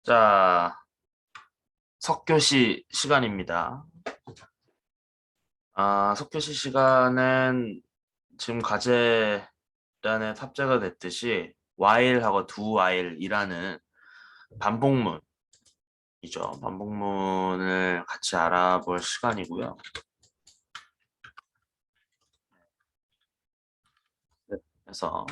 자, 석교시 시간입니다. 석교시 시간은 지금 과제란에 탑재가 됐듯이 while하고 do while이라는 반복문이죠. 반복문을 같이 알아볼 시간이고요. 그래서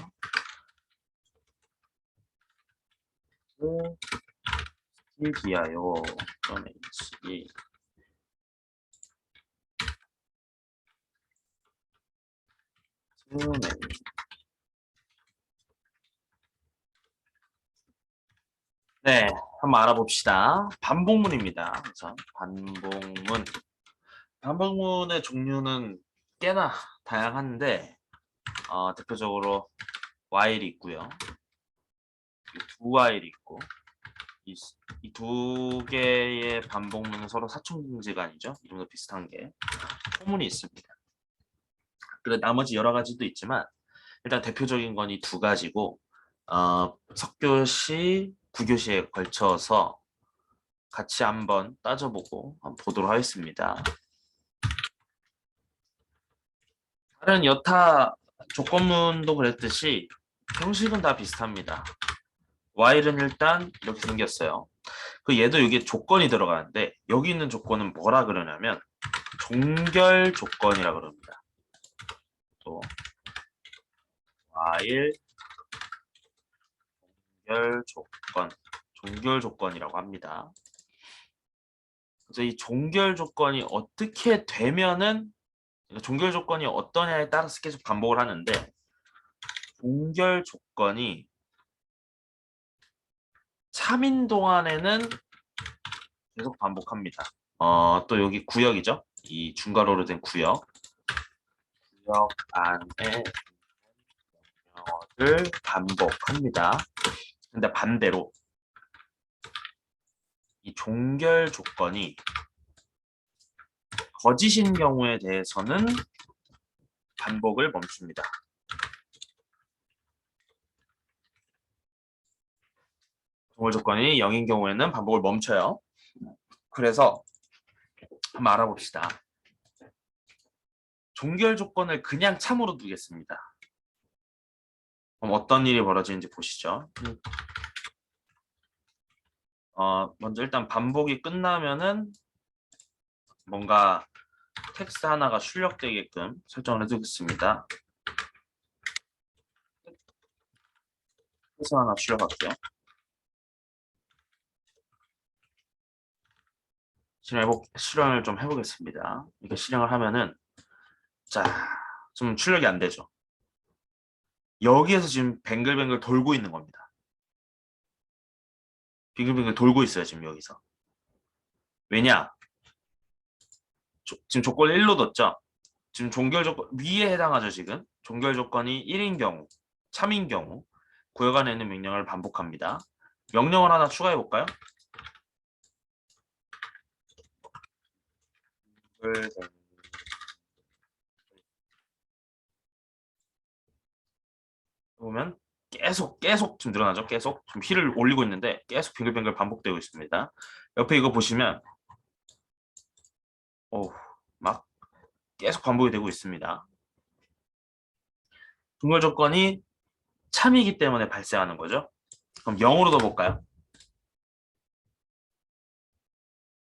스틸기아요 H 네, 한번 알아봅시다. 반복문입니다. 그래서 반복문의 종류는 꽤나 다양한데 대표적으로 while이 있고요. do while이 있고 이 두 개의 반복문은 서로 사천금지간이죠. 이름도 비슷한 게 소문이 있습니다. 그리고 나머지 여러 가지도 있지만 일단 대표적인 건 이 두 가지고 석교시, 구교시에 걸쳐서 같이 한번 따져보고 한번 보도록 하겠습니다. 다른 여타 조건문도 그랬듯이 형식은 다 비슷합니다. while은 일단 이렇게 생겼어요. 그 얘도 여기에 조건이 들어가는데 여기 있는 조건은 뭐라 그러냐면 종결 조건이라 그럽니다. 또 while 종결 조건이라고 합니다. 그래서 이 종결 조건이 어떻게 되면은 종결 조건이 어떠냐에 따라서 계속 반복을 하는데 종결 조건이 참인 동안에는 계속 반복합니다. 또 여기 구역이죠. 이 중괄호로 된 구역 안에 명령어를 반복합니다. 근데 반대로 이 종결 조건이 거짓인 경우에 대해서는 반복을 멈춥니다. 종결 조건이 0인 경우에는 반복을 멈춰요. 그래서 한번 알아봅시다. 종결 조건을 그냥 참으로 두겠습니다. 그럼 어떤 일이 벌어지는지 보시죠. 먼저 일단 반복이 끝나면은 뭔가 텍스트 하나가 출력되게끔 설정을 해두겠습니다. 텍스트 하나 출력할게요. 실행을 좀 해보겠습니다. 이렇게 실행을 하면은 자, 좀 출력이 안 되죠. 여기에서 지금 뱅글뱅글 돌고 있는 겁니다. 빙글빙글 돌고 있어요, 지금 여기서. 왜냐? 지금 조건 1로 뒀죠? 지금 종결 조건 위에 해당하죠, 지금. 종결 조건이 1인 경우, 참인 경우 구역 안에 있는 명령을 반복합니다. 명령을 하나 추가해 볼까요? 보면 계속 지금 늘어나죠. 계속 좀 힐을 올리고 있는데 계속 빙글빙글 반복되고 있습니다. 옆에 이거 보시면 막 계속 반복이 되고 있습니다. 종결 조건이 참이기 때문에 발생하는 거죠. 그럼 0으로 넣어볼까요?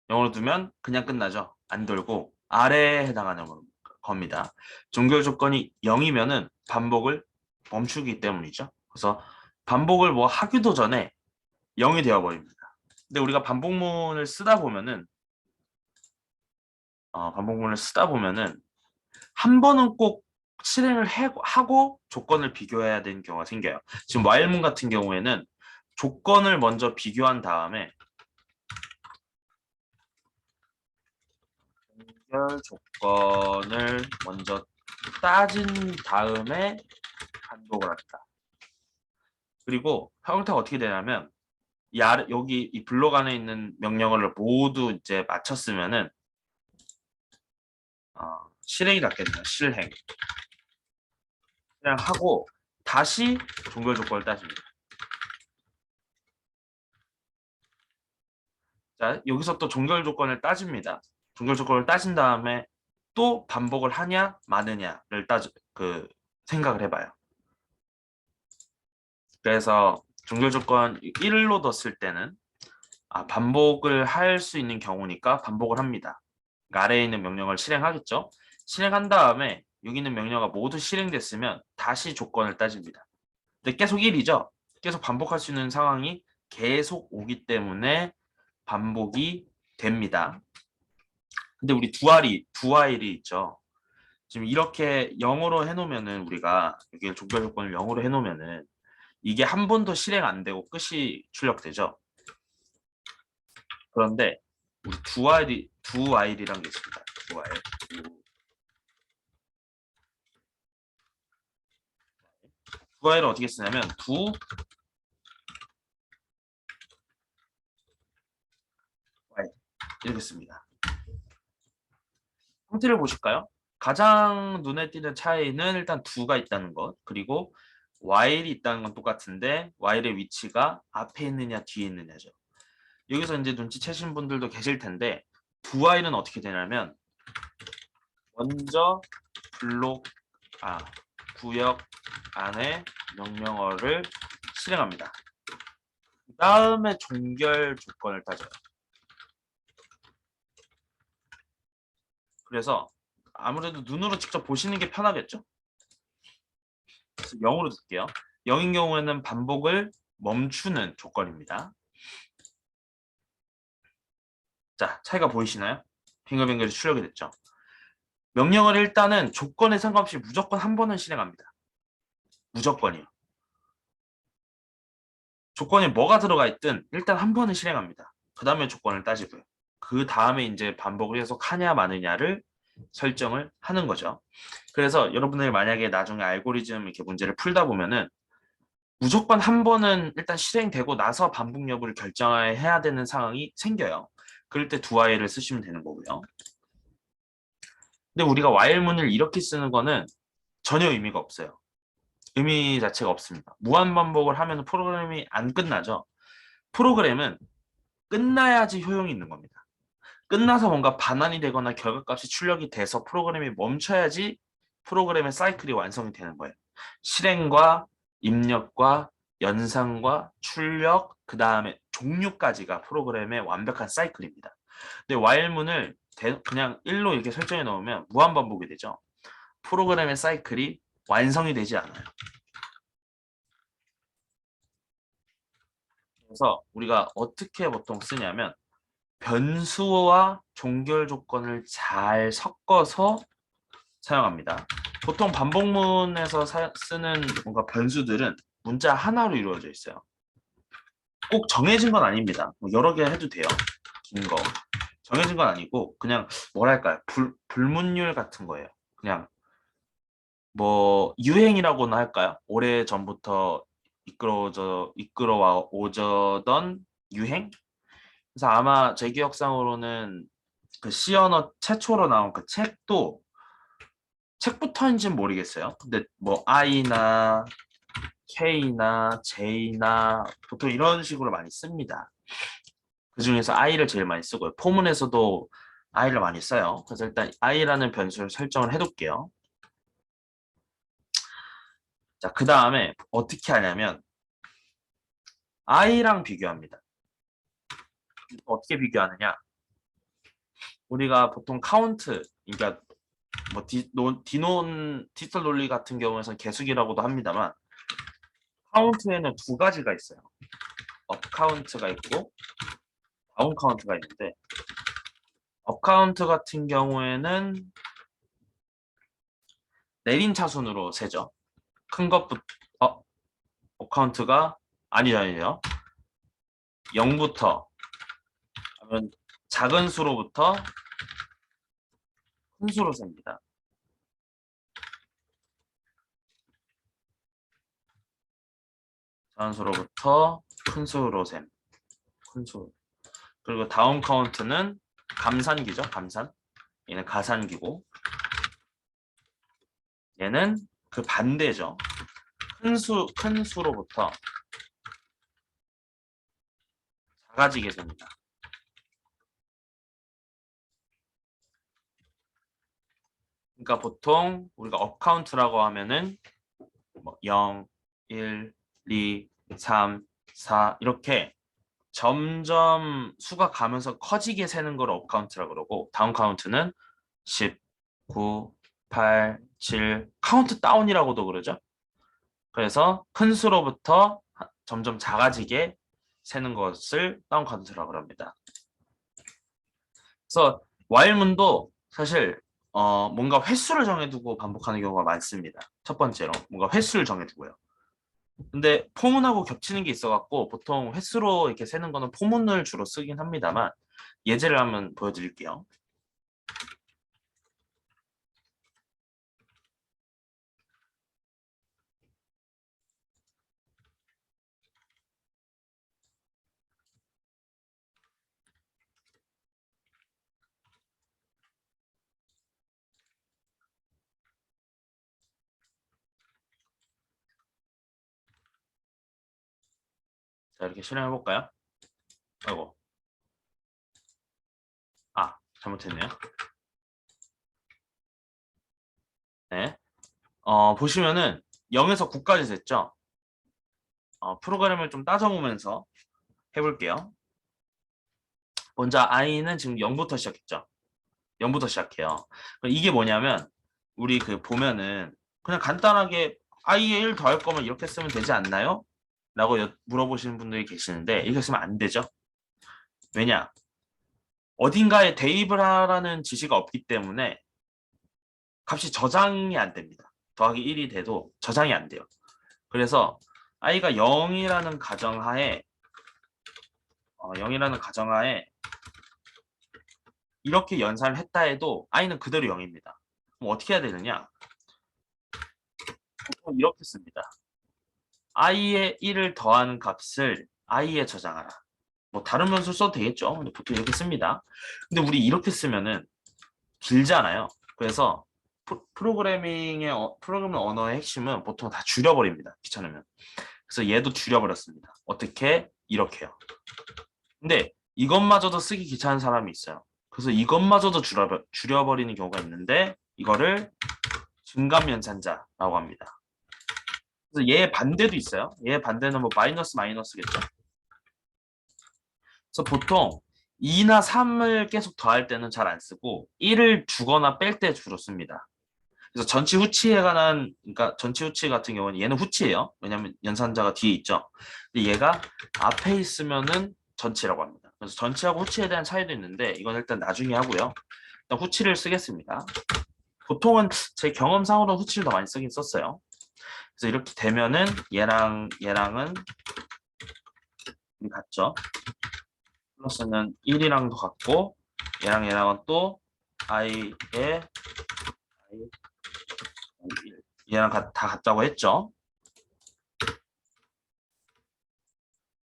0으로 두면 그냥 끝나죠. 안 돌고 아래에 해당하는 겁니다. 종결 조건이 0이면은 반복을 멈추기 때문이죠. 그래서 반복을 뭐 하기도 전에 0이 되어버립니다. 근데 우리가 반복문을 쓰다 보면은 한 번은 꼭 실행을 하고 조건을 비교해야 되는 경우가 생겨요. 지금 while문 같은 경우에는 조건을 먼저 비교한 다음에 연결 조건을 먼저 따진 다음에 반복을 합니다. 그리고 형태가 어떻게 되냐면 여기 이 블록 안에 있는 명령어를 모두 이제 마쳤으면은 실행이 낫겠네요. 실행하고 다시 종결 조건을 따집니다. 자, 여기서 또 종결 조건을 따집니다. 종결 조건을 따진 다음에 또 반복을 하냐 마느냐를 생각을 해봐요. 그래서 종결 조건 1로 뒀을 때는 반복을 할 수 있는 경우니까 반복을 합니다. 그러니까 아래에 있는 명령을 실행하겠죠. 실행한 다음에 여기 있는 명령어가 모두 실행됐으면 다시 조건을 따집니다. 근데 계속 1이죠. 계속 반복할 수 있는 상황이 계속 오기 때문에 반복이 됩니다. 근데 우리 두아일이 있죠. 지금 이렇게 0으로 해놓으면은 우리가 여기 종결 조건을 0으로 해놓으면은 이게 한 번도 실행 안 되고 끝이 출력되죠. 그런데 우리 두아일이란 게 있습니다. 두아일은 어떻게 쓰냐면 이렇게 씁니다. 형태를 보실까요? 가장 눈에 띄는 차이는 일단 두가 있다는 것, 그리고 while이 있다는 건 똑같은데 while의 위치가 앞에 있느냐 뒤에 있느냐죠. 여기서 이제 눈치채신 분들도 계실 텐데 두while은 어떻게 되냐면 먼저 구역 안에 명령어를 실행합니다. 그 다음에 종결 조건을 따져요. 그래서 아무래도 눈으로 직접 보시는 게 편하겠죠? 그래서 0으로 둘게요. 0인 경우에는 반복을 멈추는 조건입니다. 자, 차이가 보이시나요? 빙글빙글이 출력이 됐죠. 명령을 일단은 조건에 상관없이 무조건 한 번은 실행합니다. 무조건이요. 조건에 뭐가 들어가 있든 일단 한 번은 실행합니다. 그 다음에 조건을 따지고요. 그 다음에 이제 반복을 해서 하냐 마느냐를 설정을 하는 거죠. 그래서 여러분들이 만약에 나중에 알고리즘 이렇게 문제를 풀다 보면은 무조건 한 번은 일단 실행되고 나서 반복 여부를 결정해야 되는 상황이 생겨요. 그럴 때 두아일을 쓰시면 되는 거고요. 근데 우리가 while문을 이렇게 쓰는 거는 전혀 의미가 없어요. 의미 자체가 없습니다. 무한 반복을 하면 프로그램이 안 끝나죠. 프로그램은 끝나야지 효용이 있는 겁니다. 끝나서 뭔가 반환이 되거나 결과값이 출력이 돼서 프로그램이 멈춰야지 프로그램의 사이클이 완성이 되는 거예요. 실행과 입력과 연산과 출력, 그 다음에 종료까지가 프로그램의 완벽한 사이클입니다. 근데 while문을 그냥 1로 이렇게 설정해 놓으면 무한반복이 되죠. 프로그램의 사이클이 완성이 되지 않아요. 그래서 우리가 어떻게 보통 쓰냐면 변수와 종결 조건을 잘 섞어서 사용합니다. 보통 반복문에서 쓰는 뭔가 변수들은 문자 하나로 이루어져 있어요. 꼭 정해진 건 아닙니다. 뭐 여러 개 해도 돼요. 긴 거. 정해진 건 아니고 그냥 뭐랄까요. 불문율 같은 거예요. 그냥 뭐 유행이라고나 할까요? 오래 전부터 이끌어와 오저던 유행? 그래서 아마 제 기억상으로는 그 C 언어 최초로 나온 그 책부터인지는 모르겠어요. 근데 뭐 I나 K나 J나 보통 이런 식으로 많이 씁니다. 그 중에서 I를 제일 많이 쓰고요. 포문에서도 I를 많이 써요. 그래서 일단 I라는 변수를 설정을 해둘게요. 자, 그 다음에 어떻게 하냐면 I랑 비교합니다. 어떻게 비교하느냐? 우리가 보통 카운트, 그러니까 뭐 디지털 논리 같은 경우에는 계수기라고도 합니다만 카운트에는 두 가지가 있어요. 업 카운트가 있고 다운 카운트가 있는데 업 카운트 같은 경우에는 내린 차순으로 세죠. 큰 것부터 업 카운트가 아니죠. 0부터 하면 작은 수로부터 큰 수로 셉니다. 작은 수로부터 큰 수로 셈. 큰 수. 그리고 다운 카운트는 감산기죠. 감산. 얘는 가산기고 얘는 그 반대죠. 큰 수로부터 작아지게 됩니다. 그러니까 보통 우리가 업 카운트라고 하면은 뭐 0, 1, 2, 3, 4 이렇게 점점 수가 가면서 커지게 세는 걸 업 카운트라고 그러고 다운 카운트는 10, 9, 8, 7 카운트 다운이라고도 그러죠. 그래서 큰 수로부터 점점 작아지게 세는 것을 다운 카운트라고 합니다. 그래서 while문도 사실 뭔가 횟수를 정해두고 반복하는 경우가 많습니다. 첫 번째로 뭔가 횟수를 정해두고요. 근데 포문하고 겹치는 게 있어갖고 보통 횟수로 이렇게 세는 거는 포문을 주로 쓰긴 합니다만 예제를 한번 보여드릴게요. 자, 이렇게 실행해 볼까요? 아이고, 잘못했네요. 네, 보시면은 0에서 9까지 됐죠? 프로그램을 좀 따져보면서 해볼게요. 먼저 i는 지금 0부터 시작했죠? 0부터 시작해요. 그럼 이게 뭐냐면 우리 그 보면은 그냥 간단하게 i에 1 더할 거면 이렇게 쓰면 되지 않나요? 라고 물어보시는 분들이 계시는데 이렇게 쓰면 안 되죠. 왜냐? 어딘가에 대입을 하라는 지시가 없기 때문에 값이 저장이 안 됩니다. 더하기 1이 돼도 저장이 안 돼요. 그래서 i가 0이라는 가정하에 0이라는 가정하에 이렇게 연산을 했다 해도 i는 그대로 0입니다. 그럼 어떻게 해야 되느냐? 보통 이렇게 씁니다. i에 1을 더하는 값을 i에 저장하라. 뭐 다른 변수 써도 되겠죠. 근데 보통 이렇게 씁니다. 근데 우리 이렇게 쓰면은 길잖아요. 그래서 프로그래밍 언어의 핵심은 보통 다 줄여버립니다. 귀찮으면. 그래서 얘도 줄여버렸습니다. 어떻게? 이렇게요. 근데 이것마저도 쓰기 귀찮은 사람이 있어요. 그래서 이것마저도 줄여버리는 경우가 있는데 이거를 중간연산자라고 합니다. 그래서 얘 반대도 있어요. 얘 반대는 뭐 마이너스 마이너스겠죠. 그래서 보통 2나 3을 계속 더할 때는 잘 안 쓰고 1을 주거나 뺄 때 주로 씁니다. 그래서 전치 후치에 관한 그러니까 전치 후치 같은 경우는 얘는 후치예요. 왜냐하면 연산자가 뒤에 있죠. 근데 얘가 앞에 있으면은 전치라고 합니다. 그래서 전치하고 후치에 대한 차이도 있는데 이건 일단 나중에 하고요. 일단 후치를 쓰겠습니다. 보통은 제 경험상으로 후치를 더 많이 쓰긴 썼어요. 그래서 이렇게 되면은 얘랑은 같죠. 플러스는 1이랑도 같고 얘랑은 또 i의 얘랑 다 같다고 했죠.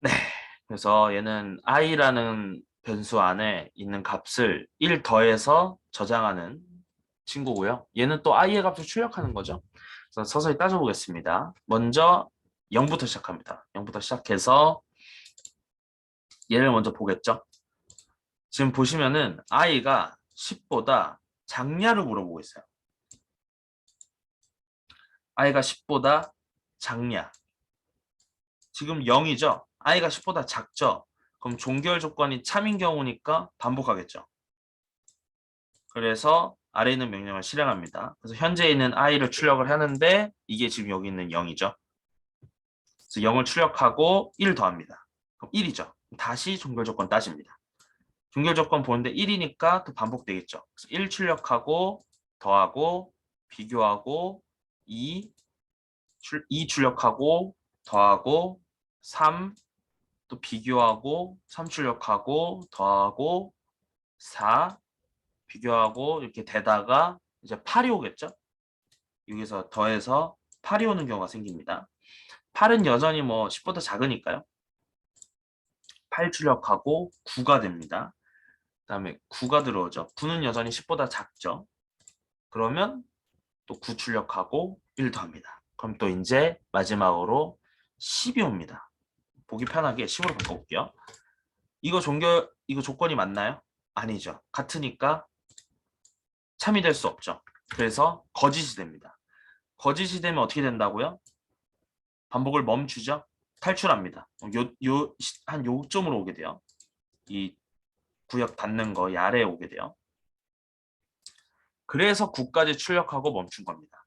네. 그래서 얘는 i라는 변수 안에 있는 값을 1 더해서 저장하는 친구고요. 얘는 또 i의 값을 출력하는 거죠. 그래서 서서히 따져보겠습니다. 먼저 0부터 시작합니다. 0부터 시작해서 얘를 먼저 보겠죠. 지금 보시면은 i가 10보다 작냐를 물어보고 있어요. i가 10보다 작냐. 지금 0이죠. i가 10보다 작죠. 그럼 종결 조건이 참인 경우니까 반복하겠죠. 그래서 아래 있는 명령을 실행합니다. 그래서 현재 있는 i를 출력을 하는데 이게 지금 여기 있는 0이죠. 그래서 0을 출력하고 1 더합니다. 그럼 1이죠. 다시 종결 조건 따집니다. 종결 조건 보는데 1이니까 또 반복되겠죠. 그래서 1 출력하고 더하고 비교하고 2 출력하고 더하고 3 또 비교하고 3 출력하고 더하고 4 비교하고 이렇게 되다가 이제 8이 오겠죠. 여기서 더해서 8이 오는 경우가 생깁니다. 8은 여전히 뭐 10보다 작으니까요. 8 출력하고 9가 됩니다. 그다음에 9가 들어오죠. 9는 여전히 10보다 작죠. 그러면 또 9 출력하고 1 더합니다. 그럼 또 이제 마지막으로 10이 옵니다. 보기 편하게 10으로 바꿔볼게요. 이거 조건이 맞나요? 아니죠. 같으니까 참이 될 수 없죠. 그래서 거짓이 됩니다. 거짓이 되면 어떻게 된다고요? 반복을 멈추죠. 탈출합니다. 한 요점으로 오게 돼요. 이 구역 닫는 거, 이 아래에 오게 돼요. 그래서 9까지 출력하고 멈춘 겁니다.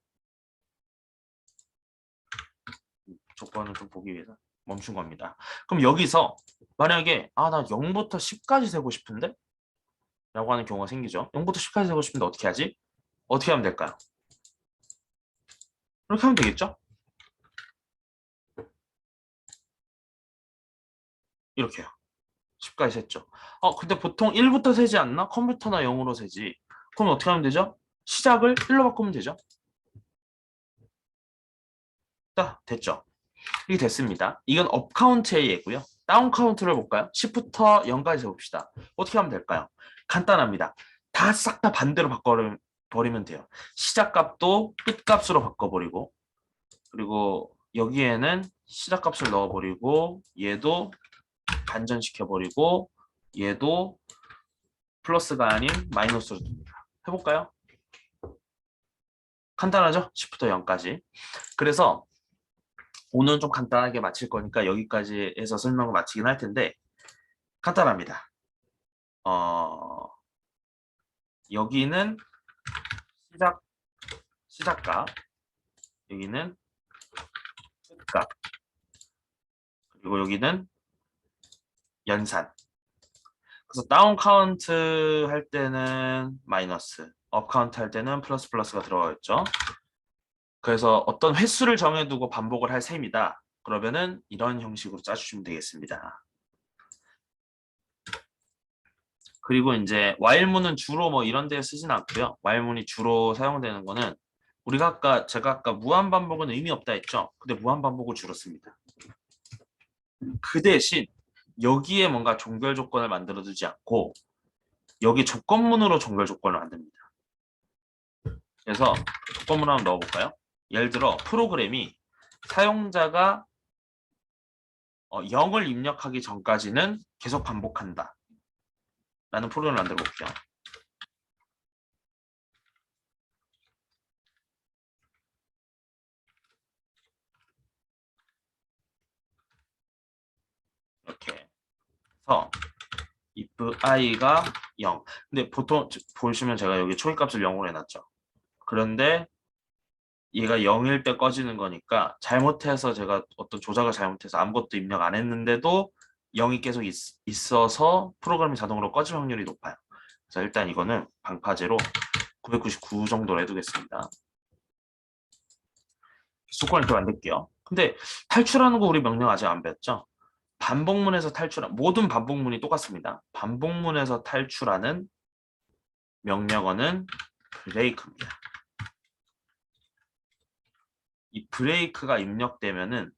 조건을 좀 보기 위해서 멈춘 겁니다. 그럼 여기서 만약에 나 0부터 10까지 세고 싶은데? 라고 하는 경우가 생기죠. 0부터 10까지 세고 싶은데 어떻게 하지? 어떻게 하면 될까요? 이렇게 하면 되겠죠? 이렇게요. 10까지 셌죠. 근데 보통 1부터 세지 않나? 컴퓨터나 0으로 세지. 그럼 어떻게 하면 되죠? 시작을 1로 바꾸면 되죠. 자, 됐죠. 이게 됐습니다. 이건 업 카운트의 예고요. 다운 카운트를 볼까요? 10부터 0까지 세봅시다. 어떻게 하면 될까요? 간단합니다. 다 싹 다 반대로 바꿔버리면 돼요. 시작값도 끝값으로 바꿔버리고, 그리고 여기에는 시작값을 넣어버리고, 얘도 반전시켜버리고, 얘도 플러스가 아닌 마이너스로 둡니다. 해볼까요? 간단하죠? 10부터 0까지. 그래서 오늘은 좀 간단하게 마칠 거니까 여기까지 해서 설명을 마치긴 할 텐데 간단합니다. 여기는 시작값, 여기는 끝값, 그리고 여기는 연산. 그래서 다운 카운트 할 때는 마이너스, 업 카운트 할 때는 플러스가 들어가겠죠. 그래서 어떤 횟수를 정해두고 반복을 할 셈이다. 그러면은 이런 형식으로 짜주시면 되겠습니다. 그리고 이제 while문은 주로 뭐 이런 데에 쓰진 않고요. while문이 주로 사용되는 거는 제가 아까 무한 반복은 의미 없다 했죠. 근데 무한 반복을 주로 씁니다. 그 대신 여기에 뭔가 종결 조건을 만들어 두지 않고 여기 조건문으로 종결 조건을 만듭니다. 그래서 조건문 한번 넣어볼까요? 예를 들어 프로그램이 사용자가 0을 입력하기 전까지는 계속 반복한다 라는 프로그램을 만들어 볼게요. 이렇게 해서 if i가 0. 근데 보통 보시면 제가 여기 초기값을 0으로 해놨죠. 그런데 얘가 0일 때 꺼지는 거니까 잘못해서 제가 어떤 조작을 잘못해서 아무것도 입력 안 했는데도 0이 계속 있어서 프로그램이 자동으로 꺼질 확률이 높아요. 그래서 일단 이거는 방파제로 999 정도로 해두겠습니다. 조건을 또 만들게요. 근데 탈출하는 거 우리 명령 아직 안 배웠죠? 반복문에서 모든 반복문이 똑같습니다. 반복문에서 탈출하는 명령어는 브레이크입니다. 이 브레이크가 입력되면은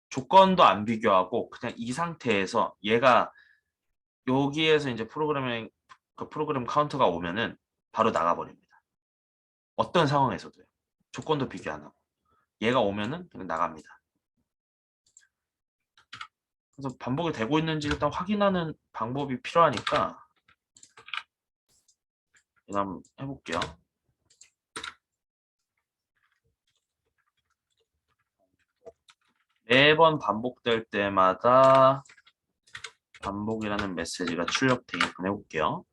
조건도 안 비교하고 그냥 이 상태에서 얘가 여기에서 이제 프로그램 카운터가 오면은 바로 나가버립니다. 어떤 상황에서도요. 조건도 비교 안 하고 얘가 오면은 그냥 나갑니다. 그래서 반복이 되고 있는지 일단 확인하는 방법이 필요하니까 일단 해볼게요. 매번 반복될 때마다 반복이라는 메시지가 출력되게끔 해볼게요.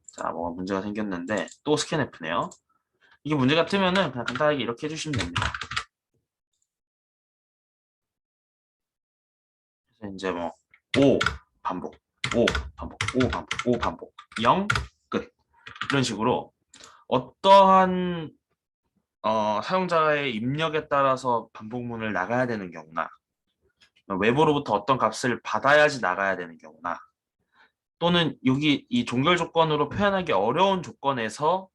자, 뭐가 문제가 생겼는데 또 스캔F네요. 이게 문제가 뜨면은 그냥 간단하게 이렇게 해주시면 됩니다. 그래서 이제 뭐 5 반복, 5 반복, 5 반복, 5 반복, 0 끝. 이런 식으로 어떠한 사용자의 입력에 따라서 반복문을 나가야 되는 경우나 외부로부터 어떤 값을 받아야지 나가야 되는 경우나 또는 여기 이 종결 조건으로 표현하기 어려운 조건에서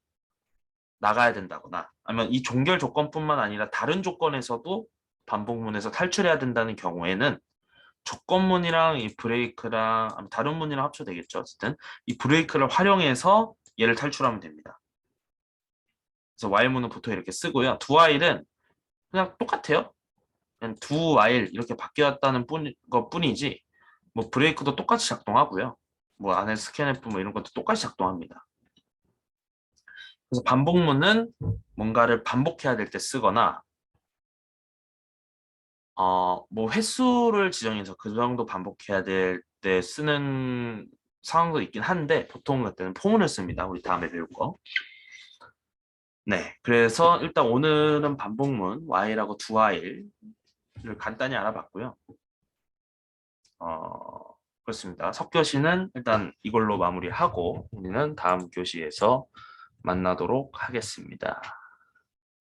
나가야 된다거나 아니면 이 종결 조건뿐만 아니라 다른 조건에서도 반복문에서 탈출해야 된다는 경우에는 조건문이랑 이 브레이크랑 다른 문이랑 합쳐도 되겠죠. 어쨌든 이 브레이크를 활용해서 얘를 탈출하면 됩니다. 그래서 while문은 보통 이렇게 쓰고요. do while은 그냥 똑같아요. 그냥 do while 이렇게 바뀌었다는 것뿐이지 뭐 브레이크도 똑같이 작동하고요. 뭐 안에 스캔F 뭐 이런 것도 똑같이 작동합니다. 그래서 반복문은 뭔가를 반복해야 될 때 쓰거나 뭐 횟수를 지정해서 그 정도 반복해야 될 때 쓰는 상황도 있긴 한데 보통 그때는 포문을 씁니다. 우리 다음에 배울 거. 네, 그래서 일단 오늘은 반복문 while하고 do while을 간단히 알아봤고요. 그렇습니다. 섭교시는 일단 이걸로 마무리하고 우리는 다음 교시에서 만나도록 하겠습니다.